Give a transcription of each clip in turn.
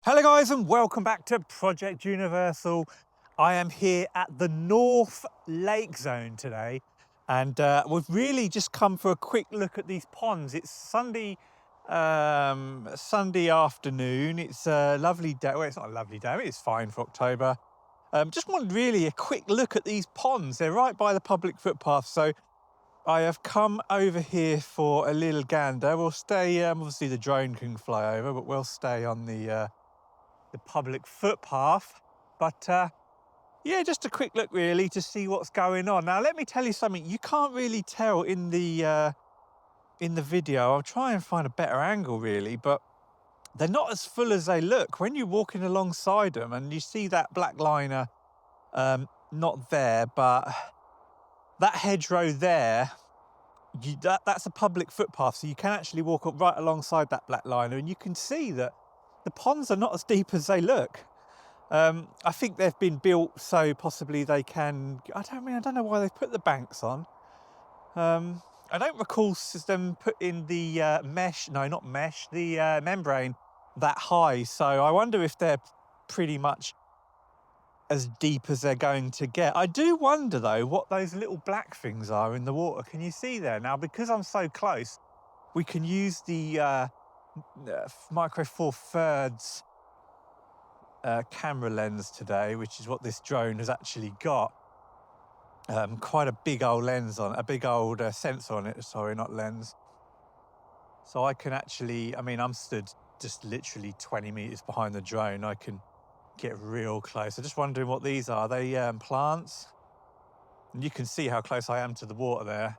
Hello guys and welcome back to Project Universal. I am here at the North Lake Zone today and we've really just come for a quick look at these ponds. It's Sunday afternoon. It's a lovely day. Well, it's not a lovely day, it's fine for October. Just wanted really a quick look at these ponds. They're right by the public footpath, so I have come over here for a little gander. We'll stay, obviously the drone can fly over, but we'll stay on the public footpath. But yeah, just a quick look really to see what's going on. Now let me tell you something, you can't really tell in the video. I'll try and find a better angle really, but they're not as full as they look. When you're walking alongside them and you see that black liner not there, but that hedgerow there, that's a public footpath, so you can actually walk up right alongside that black liner and you can see that the ponds are not as deep as they look. I think they've been built so possibly they can, I don't know why they've put the banks on. I don't recall them putting the membrane that high. So I wonder if they're pretty much as deep as they're going to get. I do wonder though what those little black things are in the water. Can you see there? Now, because I'm so close, we can use the Micro Four Thirds camera lens today, which is what this drone has actually got. Quite a big old lens on, a big old sensor on it, sorry, not lens. So I can actually, I mean, I'm stood just literally 20 meters behind the drone. I can get real close. I'm just wondering what these are. Are they plants? And you can see how close I am to the water there.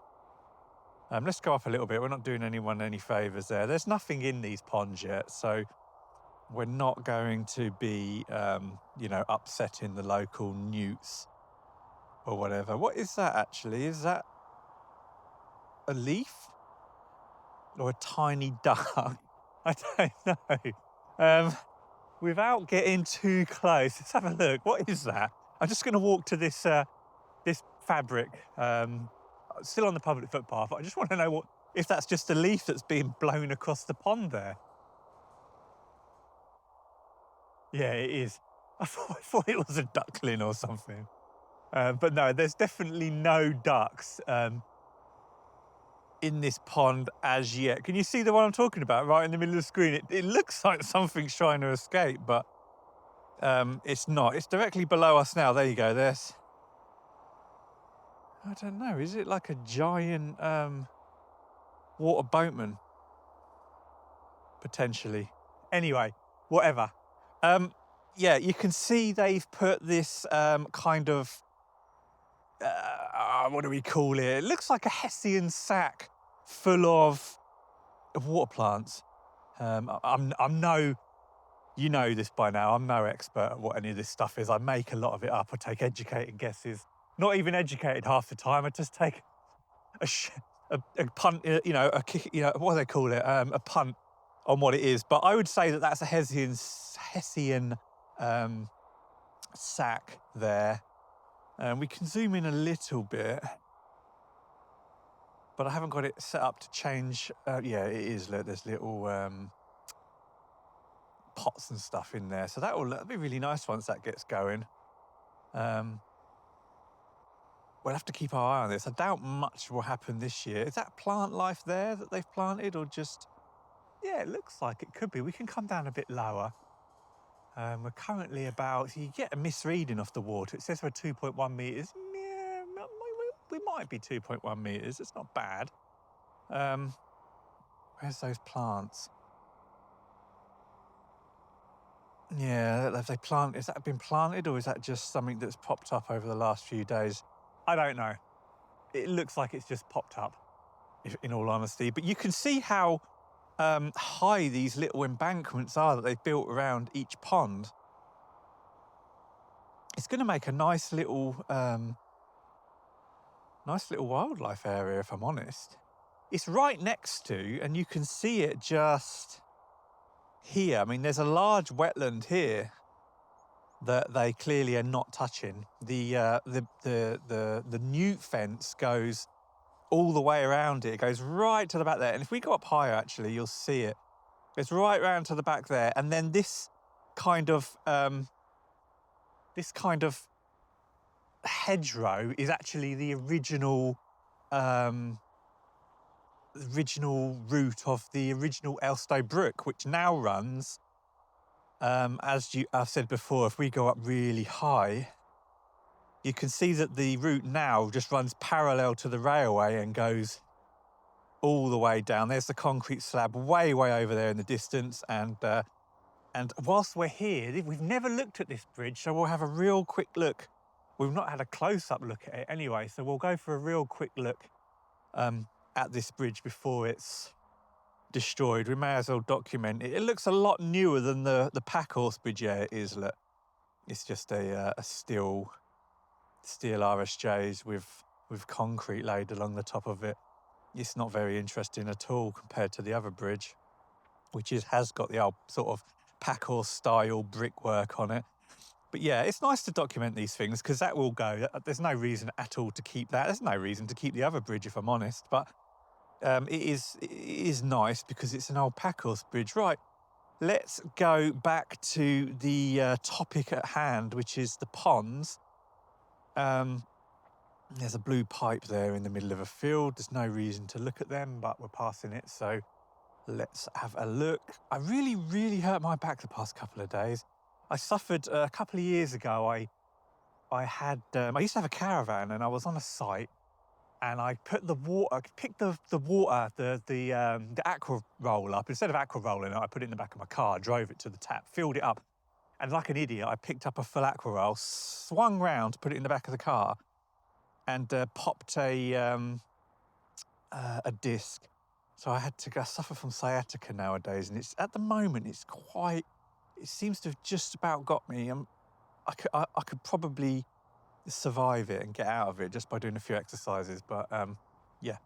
Let's go up a little bit. We're not doing anyone any favors there. There's nothing in these ponds yet, so we're not going to be, upsetting the local newts or whatever. What is that actually? Is that a leaf or a tiny duck? I don't know. Without getting too close, let's have a look. What is that? I'm just going to walk to this this fabric, still on the public footpath. I just want to know if that's just a leaf that's being blown across the pond there. Yeah, it is. I thought it was a duckling or something. But no, there's definitely no ducks in this pond as yet. Can you see the one I'm talking about right in the middle of the screen? It looks like something's trying to escape, but it's not. It's directly below us now. There you go. There's, I don't know, is it like a giant water boatman? Potentially. Anyway, whatever. Yeah, you can see they've put this kind of, what do we call it? It looks like a Hessian sack full of water plants. I'm no, you know this by now, I'm no expert at what any of this stuff is. I make a lot of it up. I take educated guesses. Not even educated half the time. I just take a punt, a kick, what do they call it? A punt on what it is. But I would say that that's a Hessian sack there. We can zoom in a little bit, but I haven't got it set up to change. Yeah, it is. Look, there's little pots and stuff in there. So that'll be really nice once that gets going. We'll have to keep our eye on this. I doubt much will happen this year. Is that plant life there that they've planted, or just, yeah, it looks like it could be. We can come down a bit lower. We're currently about, you get a misreading off the water. It says we're 2.1 meters. Yeah, we might be 2.1 meters. It's not bad. Where's those plants? Yeah, have they planted? Has that been planted, or is that just something that's popped up over the last few days? I don't know. It looks like it's just popped up, in all honesty. But you can see how high these little embankments are that they've built around each pond. It's going to make a nice little wildlife area, if I'm honest. It's right next to, and you can see it just here. I mean, there's a large wetland here that they clearly are not touching. The newt fence goes all the way around it. It goes right to the back there. And if we go up higher, actually, you'll see it. It's right round to the back there. And then this kind of hedgerow is actually the original route of the original Elstow Brook, which now runs, as I've said before, if we go up really high, you can see that the route now just runs parallel to the railway and goes all the way down. There's the concrete slab way over there in the distance, and whilst we're here, we've never looked at this bridge, so we'll have a real quick look. We've not had a close-up look at it anyway, so we'll go for a real quick look at this bridge before it's destroyed. We may as well document it. It looks a lot newer than the Packhorse Bridge. Yeah, it is. Look, it's just a steel RSJs with concrete laid along the top of it. It's not very interesting at all compared to the other bridge, which has got the old sort of Packhorse style brickwork on it. But yeah, it's nice to document these things because that will go. There's no reason at all to keep that. There's no reason to keep the other bridge, if I'm honest. But it is nice because it's an old Packhorse bridge. Right, let's go back to the topic at hand, which is the ponds. There's a blue pipe there in the middle of a field. There's no reason to look at them, but we're passing it, so let's have a look. I really hurt my back the past couple of days. I suffered a couple of years ago. I used to have a caravan, and I was on a site, and I put the water, I picked the water, the aqua roll up. Instead of aqua rolling it, I put it in the back of my car, drove it to the tap, filled it up, and like an idiot, I picked up a full aqua roll, swung round, put it in the back of the car, and popped a disc. So I suffer from sciatica nowadays, and at the moment it seems to have just about got me. I could probably survive it and get out of it just by doing a few exercises, but yeah,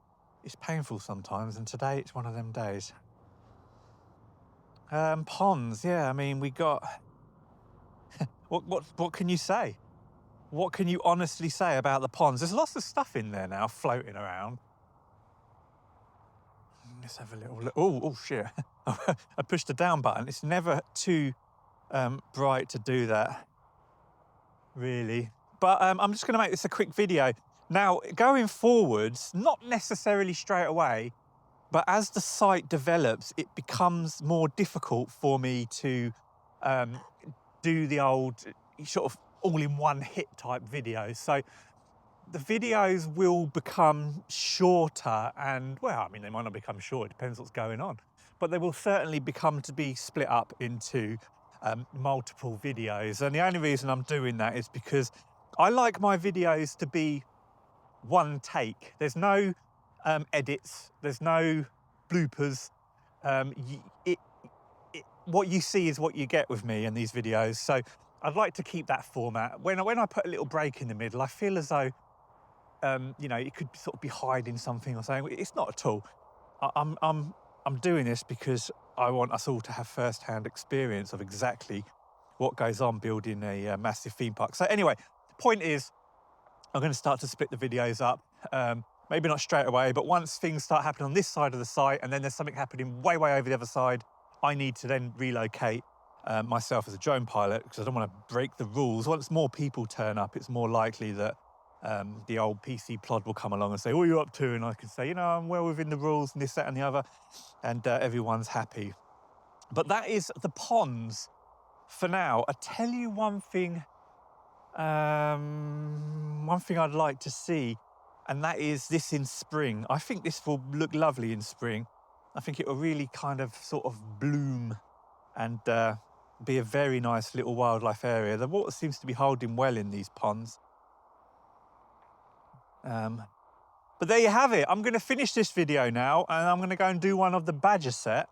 it's painful sometimes, and today it's one of them days. Ponds, yeah, I mean, we got what can you say? What can you honestly say about the ponds? There's lots of stuff in there now floating around. Let's have a little look. Oh shit. I pushed the down button. It's never too bright to do that, really. But I'm just going to make this a quick video. Now, going forwards, not necessarily straight away, but as the site develops, it becomes more difficult for me to do the old sort of all-in-one hit type videos. So the videos will become shorter, and well, I mean, they might not become short, it depends what's going on, but they will certainly become to be split up into multiple videos. And the only reason I'm doing that is because I like my videos to be one take. There's no edits, there's no bloopers. What you see is what you get with me in these videos. So I'd like to keep that format. When I put a little break in the middle, I feel as though you know, it could sort of be hiding something or something. It's not at all. I'm doing this because I want us all to have first-hand experience of exactly what goes on building a massive theme park. So anyway, the point is, I'm going to start to split the videos up. Maybe not straight away, but once things start happening on this side of the site, and then there's something happening way over the other side, I need to then relocate myself as a drone pilot, because I don't want to break the rules. Once more people turn up, it's more likely that the old PC plod will come along and say, what are you up to? And I can say, you know, I'm well within the rules and this, that, and the other, and everyone's happy. But that is the ponds for now. I tell you one thing I'd like to see, and that is this in spring. I think this will look lovely in spring. I think it will really kind of sort of bloom and be a very nice little wildlife area. The water seems to be holding well in these ponds. But there you have it. I'm going to finish this video now, and I'm going to go and do one of the badger set.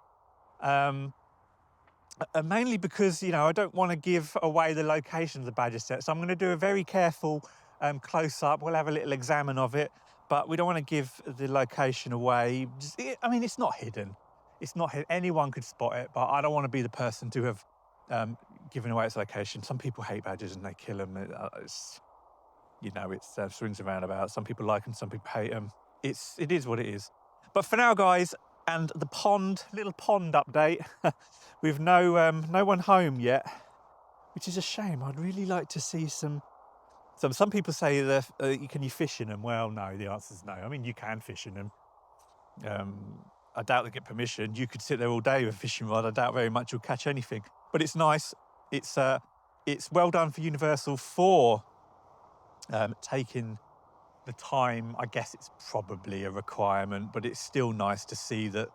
Mainly because, you know, I don't want to give away the location of the badger set. So I'm going to do a very careful close-up. We'll have a little examine of it, but we don't want to give the location away. I mean, it's not hidden. It's not hidden. Anyone could spot it, but I don't want to be the person to have given away its location. Some people hate badgers and they kill them. You know, it's swings and roundabouts. Some people like them, some people hate them. It is what it is. But for now, guys, and the little pond update, with no one home yet. which is a shame. I'd really like to see some. Some people say that can you fish in them? Well, no. The answer is no. I mean, you can fish in them. I doubt they get permission. You could sit there all day with a fishing rod. I doubt very much you'll catch anything. But it's nice. It's well done for Universal for taking the time. I guess it's probably a requirement, but it's still nice to see that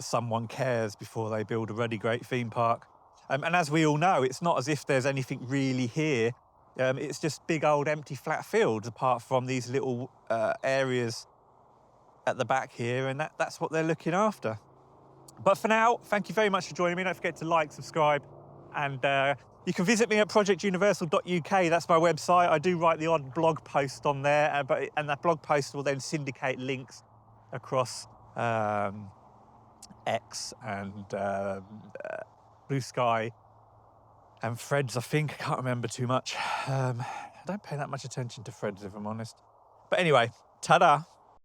someone cares before they build a really great theme park. And as we all know, it's not as if there's anything really here. It's just big old empty flat fields apart from these little areas at the back here, and that's what they're looking after. But for now, thank you very much for joining me. Don't forget to like, subscribe, and you can visit me at projectuniversal.uk. That's my website. I do write the odd blog post on there, and that blog post will then syndicate links across X and Blue Sky and Threads, I think. I can't remember too much. I don't pay that much attention to Threads, if I'm honest. But anyway, ta-da.